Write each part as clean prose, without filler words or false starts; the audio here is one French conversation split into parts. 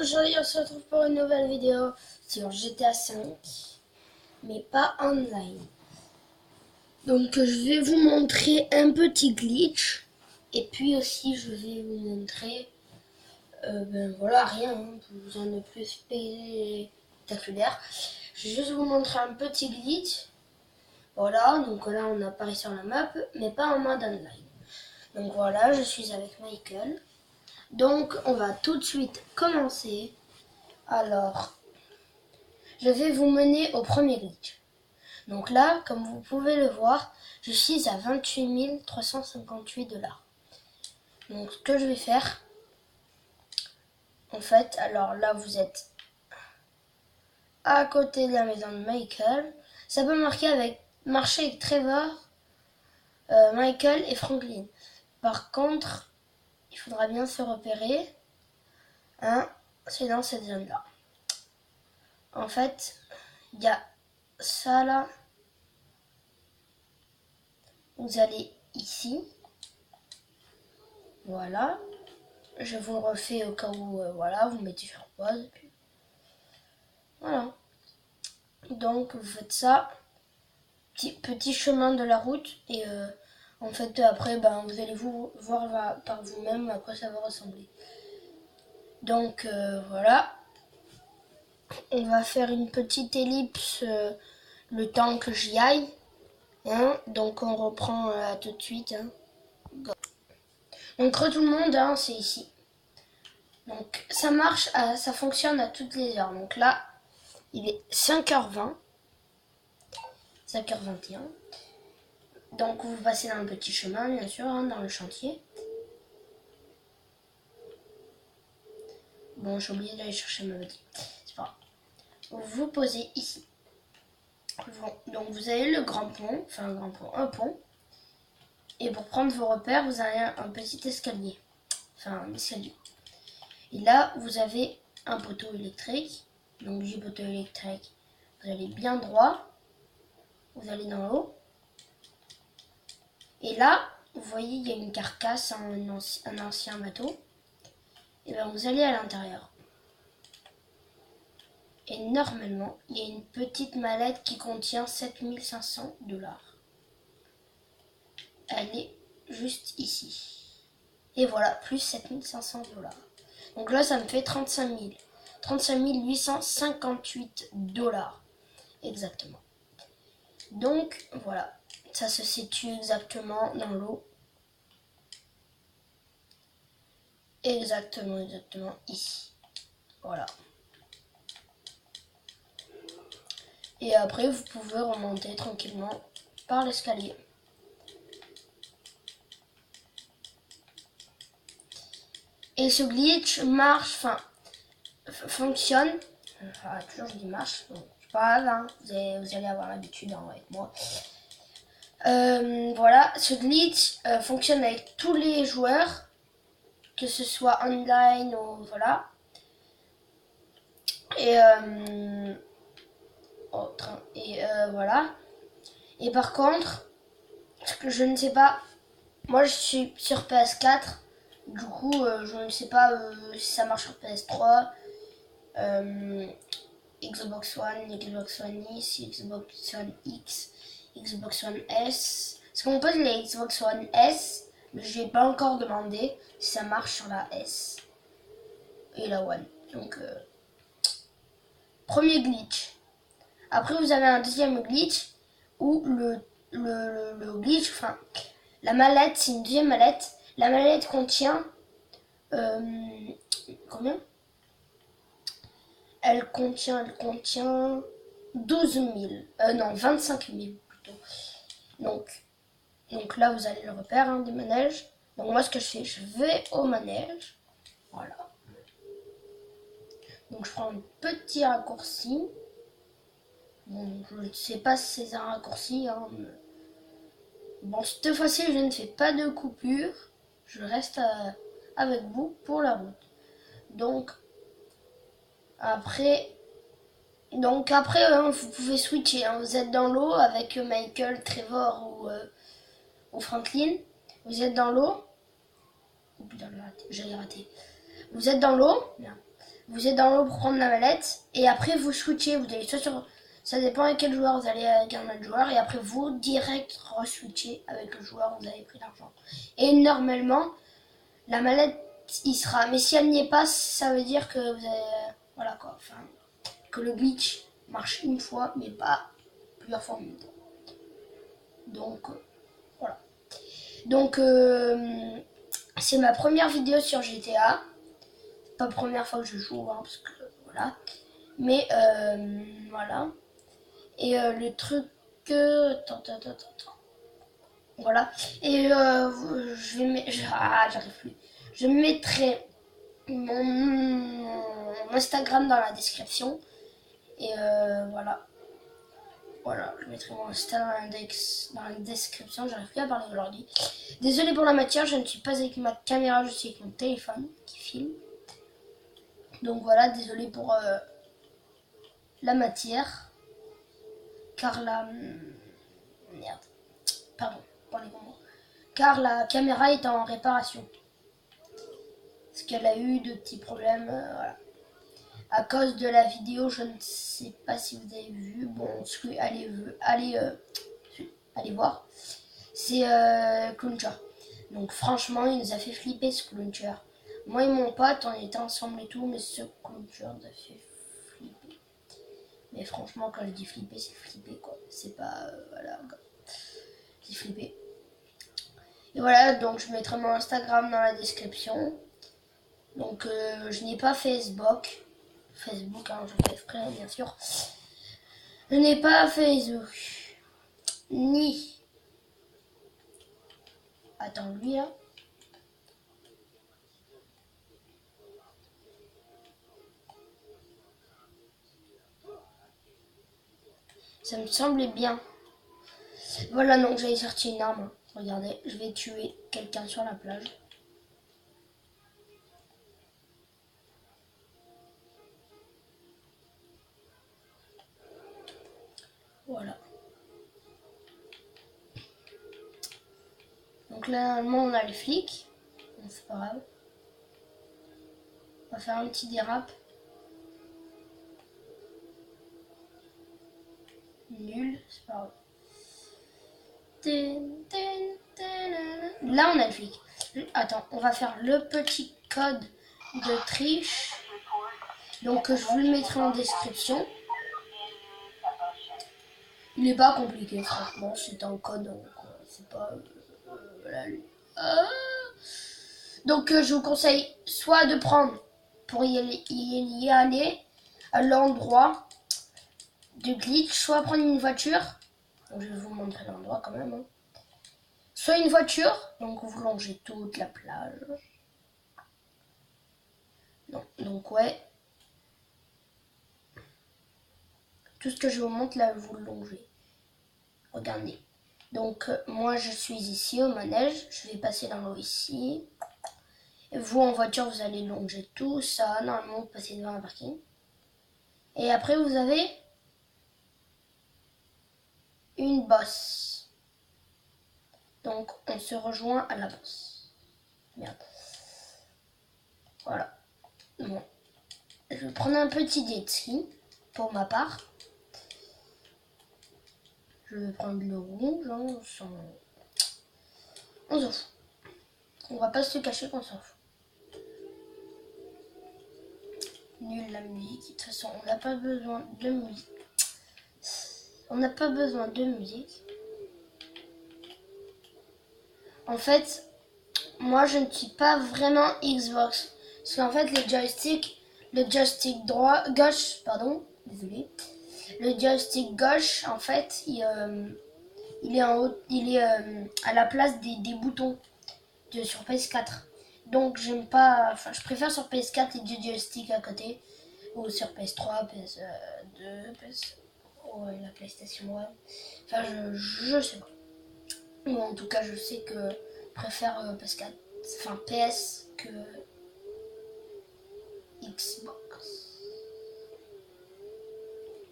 aujourd'hui on se retrouve pour une nouvelle vidéo sur GTA 5, mais pas online. Donc je vais vous montrer un petit glitch, et puis aussi je vais vous montrer, voilà, rien, besoin de plus spectaculaire. Je vais juste vous montrer un petit glitch. Voilà, donc là on apparaît sur la map, mais pas en mode online. Donc voilà, je suis avec Michael. Donc on va tout de suite commencer. Alors, je vais vous mener au premier glitch. Donc là, comme vous pouvez le voir, je suis à 28 358 $. Donc ce que je vais faire, en fait, alors là vous êtes à côté de la maison de Michael. Ça peut marcher avec Trevor, Michael et Franklin. Par contre, il faudra bien se repérer. Hein, c'est dans cette zone-là. En fait, il y a ça là. Vous allez ici. Voilà. Je vous refais au cas où, voilà, vous mettez sur pause. Et puis... Voilà. Donc, vous faites ça. Petit chemin de la route. Et en fait, après, vous allez vous voir par vous-même. Après, ça va ressembler. Donc, voilà. On va faire une petite ellipse le temps que j'y aille. Hein, donc, on reprend tout de suite. Hein. Donc, tout le monde, hein, c'est ici. Donc ça marche, ça fonctionne à toutes les heures. Donc là, il est 5h20, 5h21. Donc vous passez dans le petit chemin, bien sûr, hein, dans le chantier. Bon, j'ai oublié d'aller chercher ma petite. C'est pas grave. Vous vous posez ici. Bon, donc vous avez le grand pont, enfin un pont. Et pour prendre vos repères, vous avez un petit escalier. Enfin, un escalier. Et là, vous avez un poteau électrique. Donc du poteau électrique, vous allez bien droit. Vous allez dans l'eau. Et là, vous voyez, il y a une carcasse, un ancien bateau. Et bien, vous allez à l'intérieur. Et normalement, il y a une petite mallette qui contient 7500 $. Elle est juste ici. Et voilà, plus 7500 $. Donc là, ça me fait 35 858 $. Exactement. Donc, voilà. Ça se situe exactement dans l'eau. Exactement ici. Voilà. Et après, vous pouvez remonter tranquillement par l'escalier. Et ce glitch marche, fonctionne. Toujours je dis marche, donc c'est pas grave, hein. Vous allez avoir l'habitude, hein, avec moi. Voilà, ce glitch fonctionne avec tous les joueurs, que ce soit online ou voilà. Et voilà. Et par contre, ce que je ne sais pas, moi je suis sur PS4, du coup je ne sais pas si ça marche sur PS3, Xbox One, Xbox One X, Xbox One X, Xbox One S. Parce qu'on pose les Xbox One S, mais je n'ai pas encore demandé si ça marche sur la S et la One. Donc, premier glitch. Après, vous avez un deuxième glitch où le glitch, la mallette, c'est une deuxième mallette. La mallette contient combien? Elle contient 12 000, non 25 000 plutôt. Donc là vous avez le repère, hein, des manèges. Donc moi ce que je fais, je vais au manège. Voilà. Donc je prends un petit raccourci. Bon, je ne sais pas si c'est un raccourci, hein. Bon, cette fois-ci je ne fais pas de coupure. Je reste avec vous pour la route. Donc après, vous pouvez switcher, hein. Vous êtes dans l'eau avec Michael, Trevor ou Franklin. Vous êtes dans l'eau. Oh putain, j'allais rater. Vous êtes dans l'eau. Vous êtes dans l'eau pour prendre la mallette et après vous switchez, vous allez soit sur... Ça dépend avec quel joueur vous allez avec un autre joueur et après vous direct re-switcher avec le joueur où vous avez pris l'argent. Et normalement, la mallette il sera, mais si elle n'y est pas, ça veut dire que vous avez... Voilà quoi, enfin, que le glitch marche une fois mais pas plusieurs fois en même temps. Donc, voilà. Donc, c'est ma première vidéo sur GTA. Pas la première fois que je joue, hein, parce que voilà. Mais voilà. Et le truc que... Attends. Voilà. Et je vais mettre... Ah, j'arrive plus. Je mettrai mon Instagram dans la description. Et voilà. Voilà, je mettrai mon Insta dans la description. J'arrive plus à parler aujourd'hui. Désolée pour la matière, je ne suis pas avec ma caméra, je suis avec mon téléphone qui filme. Donc voilà, désolée pour la matière. Car la... Merde. Pardon, pour les bons mots. Car la caméra est en réparation. Parce qu'elle a eu de petits problèmes, voilà. À cause de la vidéo, je ne sais pas si vous avez vu. Bon, allez voir. C'est Cluncher. Donc franchement, il nous a fait flipper ce Cluncher. Moi et mon pote, on était ensemble et tout, mais ce Cluncher nous a fait flipper. Mais franchement, quand je dis flipper, c'est flipper quoi. C'est pas... voilà. C'est flipper. Et voilà, donc je mettrai mon Instagram dans la description. Donc je n'ai pas Facebook. Hein, je fais exprès, bien sûr. Je n'ai pas Facebook. Ni... Attends, lui là. Ça me semblait bien. Voilà, donc j'avais sorti une arme. Regardez, je vais tuer quelqu'un sur la plage. Voilà. Donc là, normalement, on a les flics. Bon, c'est pas grave. On va faire un petit dérap. Nul, c'est pas grave. Là, on a le flic. Attends, on va faire le petit code de triche. Donc, je vous le mettrai en description. Il n'est pas compliqué, franchement. C'est un code, donc c'est pas... voilà. Donc, je vous conseille soit de prendre, pour y aller à l'endroit de glitch, soit prendre une voiture. Donc, je vais vous montrer l'endroit quand même. Hein. Soit une voiture, donc vous longez toute la plage. Non, donc ouais. Tout ce que je vous montre là, vous le longez. Regardez. Donc moi je suis ici au manège, je vais passer dans l'eau ici. Et vous en voiture, vous allez longer tout ça. Normalement, vous passez devant un parking. Et après, vous avez une bosse. Donc, on se rejoint à la bosse. Merde. Voilà. Bon. Je vais prendre un petit jet ski pour ma part. Je vais prendre le rouge. Hein, on s'en fout. On va pas se cacher qu'on s'en fout. Nul la musique. De toute façon, on n'a pas besoin de musique. On n'a pas besoin de musique. En fait, moi je ne suis pas vraiment Xbox. Parce qu'en fait, le joystick droit, gauche, pardon, désolé. Le joystick gauche, en fait, il est en haut, il est à la place des boutons sur PS4. Donc j'aime pas, enfin je préfère sur PS4 les deux joysticks à côté, ou sur PS3, PS2, ouais, la PlayStation 1. Enfin je sais pas. Ou en tout cas je sais que je préfère PS4, enfin PS que Xbox.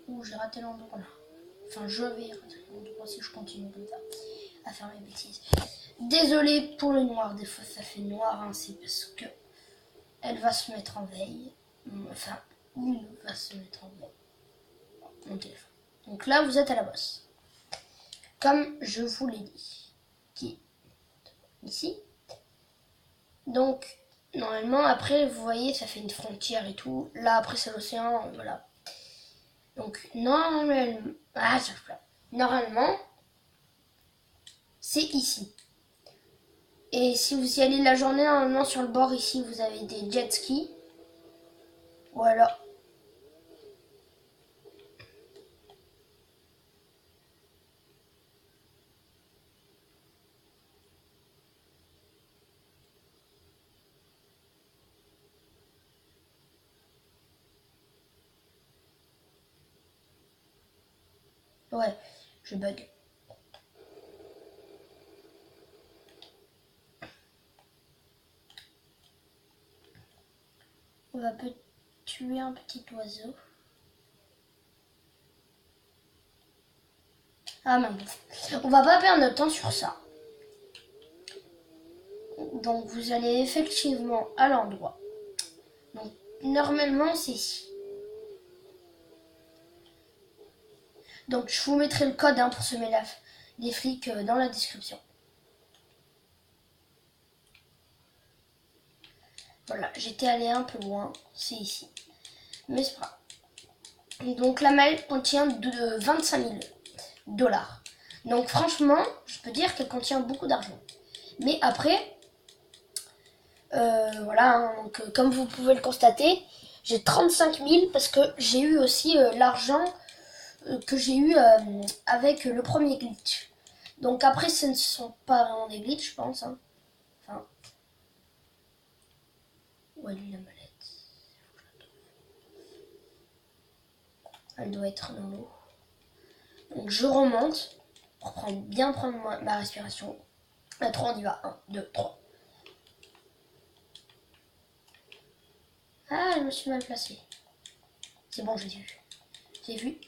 Ouh, j'ai raté l'endroit là. Enfin je vais rater l'endroit si je continue comme ça à faire mes bêtises. Désolée pour le noir, des fois ça fait noir, hein, c'est parce que elle va se mettre en veille. Enfin, il va se mettre en mode mon téléphone. Donc là, vous êtes à la bosse. Comme je vous l'ai dit. Qui ici. Donc, normalement, après, vous voyez, ça fait une frontière et tout. Là, après, c'est l'océan, voilà. Donc, normalement, c'est ici. Et si vous y allez la journée, normalement, sur le bord, ici, vous avez des jet skis. Voilà. Ouais, je bug. On va tuer un petit oiseau. Ah mince. On va pas perdre notre temps sur ça. Donc vous allez effectivement à l'endroit. Donc normalement c'est ici. Donc je vous mettrai le code pour semer les flics dans la description. Voilà, j'étais allé un peu loin, c'est ici. Mais c'est pas grave. Donc la mallette contient de 25 000 dollars. Donc franchement, je peux dire qu'elle contient beaucoup d'argent. Mais après, voilà, hein, donc comme vous pouvez le constater, j'ai 35 000 parce que j'ai eu aussi l'argent que j'ai eu avec le premier glitch. Donc après, ce ne sont pas vraiment des glitches, je pense. Hein. Enfin, où elle est la mallette? Elle doit être dans l'eau. Donc je remonte pour bien prendre ma respiration. À 3, on y va. 1, 2, 3. Ah, je me suis mal placée. C'est bon, j'ai vu. J'ai vu.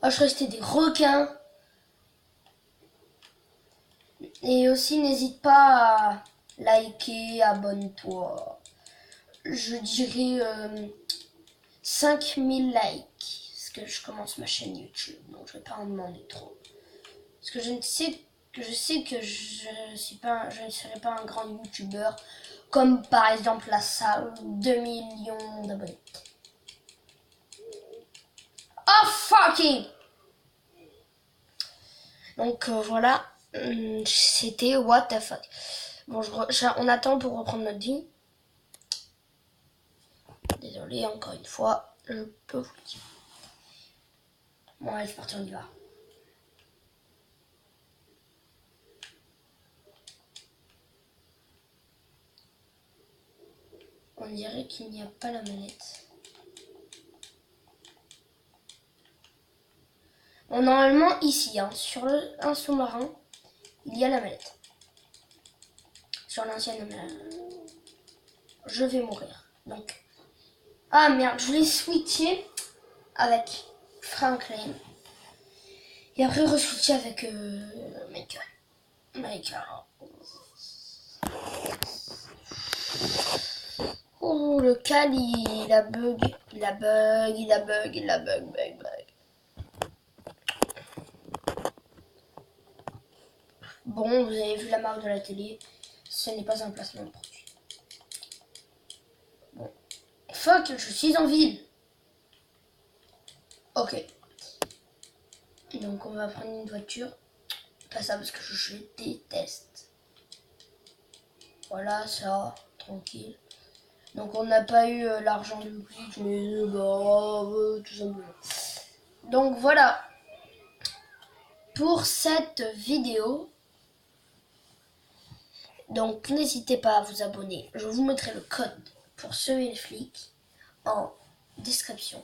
Oh, je restais des requins. Et aussi, n'hésite pas à liker, abonne-toi. Je dirais 5000 likes. Parce que je commence ma chaîne YouTube. Donc je vais pas en demander trop. Parce que je sais que je ne serai pas un grand youtubeur. Comme par exemple la salle, 2 millions d'abonnés. Oh fucking! Donc voilà, c'était what the fuck. Bon, on attend pour reprendre notre vie. Désolé, encore une fois, je peux vous le dire. Bon, allez, c'est parti, on y va. On dirait qu'il n'y a pas la manette. Bon, normalement, ici, hein, sur un sous-marin, il y a la manette. Sur l'ancienne, je vais mourir. Donc, ah merde, je voulais switcher avec Franklin. Et après, re-switcher avec Michael. Oh, le cal, il a bug. Bon, vous avez vu la marque de la télé. Ce n'est pas un placement de produit. Bon. Fuck, je suis en ville. Ok. Donc, on va prendre une voiture. Pas ça parce que je déteste. Voilà, ça, tranquille. Donc, on n'a pas eu l'argent du glitch, mais tout simplement. Donc, voilà. Pour cette vidéo. Donc, n'hésitez pas à vous abonner. Je vous mettrai le code pour semer les flics en description.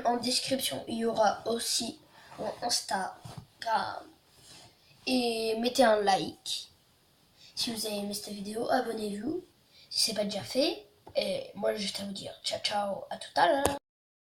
En description, il y aura aussi mon Instagram. Et mettez un like. Si vous avez aimé cette vidéo, abonnez-vous. Si ce n'est pas déjà fait. Et moi, juste à vous dire ciao ciao, à tout à l'heure.